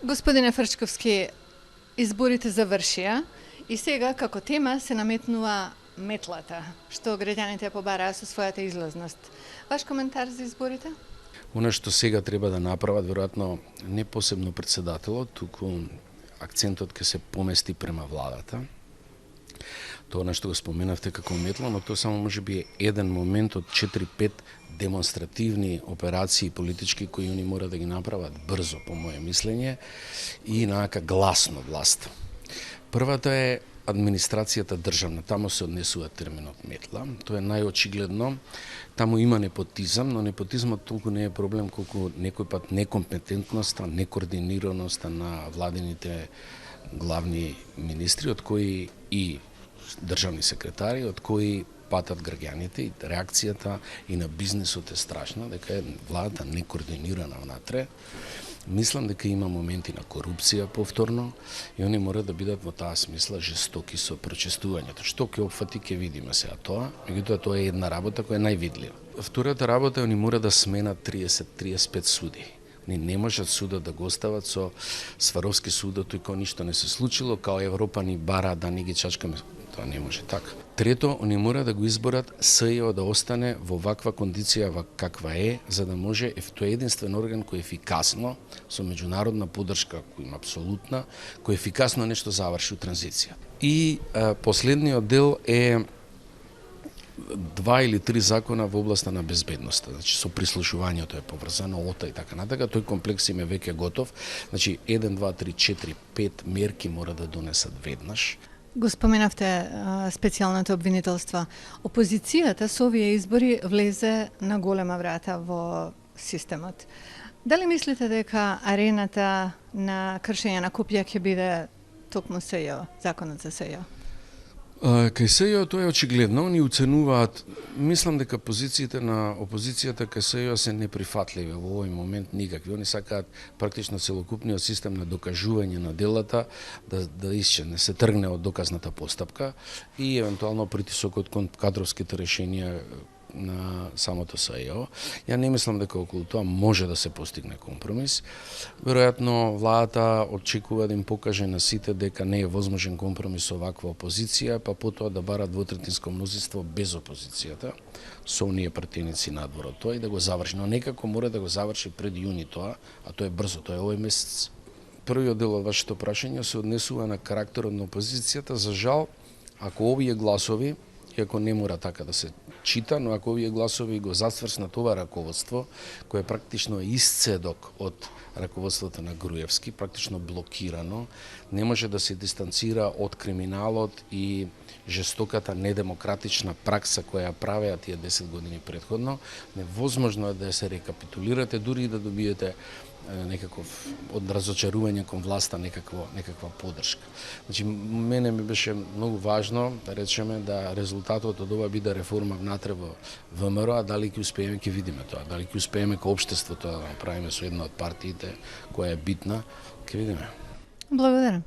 Господине Фрчковски, изборите завршија и сега како тема се наметнува метлата, што граѓаните ја побараа со својата излазност. Ваш коментар за изборите? Она што сега треба да направат, веројатно не посебно председателот, туку акцентот ќе се помести према владата. Тоа на што го споменавте како метла, но тоа само можеби е еден момент од 4-5 демонстративни операции политички кои они мора да ги направат брзо, по моје мислење, и нака гласно власт. Првата е администрацијата државна, таму се однесува терминот метла. Тоа е најочигледно. Таму има непотизам, но непотизмот толку не е проблем колку некој пат некомпетентноста, некоординираноста на владините главни министри, од кои и државни секретари, од кои патат граѓаните, и реакцијата и на бизнисот е страшна, дека е владата некоординирана внатре. Мислам дека има моменти на корупција повторно и они мора да бидат во таа смисла жестоки со прочестувањето. Што ќе опфати ќе видиме сега тоа, меѓутоа тоа е една работа која е највидлива. Втората работа е они мора да сменат 30-35 суди. Они не можат судот да го остават со Сваровски судот и као ништо не се случило, као Европа ни бара да ни ги чачкаме. Тоа не може така. Трето, они мора да го изборат СЈО да остане во ваква кондиција каква е, за да може тоа е единствен орган кој ефикасно, со меѓународна поддршка кој има апсолутна, кој ефикасно нешто заврши у транзиција. И последниот дел е 2 или 3 закона во областа на безбедноста. Значи со прислушувањето е поврзано, ОТА и така натака, тој комплекс им е веќе готов. Значи 1, 2, 3, 4, 5 мерки мора да донесат веднаш. Го споменавте специјалното обвинителство. Опозицијата со овие избори влезе на голема врата во системот. Дали мислите дека арената на кршење на копија ќе биде токму СЈО, законот за СЈО? Кај СЈО тоа е очигледно, они оценуваат, мислам дека позициите на опозицијата кај СЈО се неприфатливи во овој момент никакви. Они сакаат практично целокупниот систем на докажување на делата да исчезне, се тргне од доказната постапка и евентуално притисокот кон кадровските решенија на самото СЈО. Ја не мислам дека околу тоа може да се постигне компромис. Веројатно владата очекува да им покаже на сите дека не е возможен компромис со ваква опозиција, па потоа да бара двотретинско мнозинство без опозицијата, со оние пратеници надвор од тоа и да го заврши. Но некако мора да го заврши пред јуни тоа, а тоа е брзо, тоа е овој месец. Првиот дел од вашето прашање се однесува на карактерот на опозицијата. За жал, ако овие гласови, иако не мора така да се чита, но ако овие гласови го зацврснат ова раководство, кое практично е исцедок од раководството на Груевски, практично блокирано, не може да се дистанцира од криминалот и жестоката недемократична пракса која ја правеа тие 10 години претходно, невозможно е да се рекапитулирате, дури и да добиете некаков од разочарување кон власта некаква поддршка. Значи мене ми беше многу важно да речеме да резултатот од ова биде реформа внатре во ВМРО, а дали ќе успееме ќе видиме тоа, дали ќе успееме како општество тоа да направиме со една од партиите која е битна, ќе видиме. Благодарам.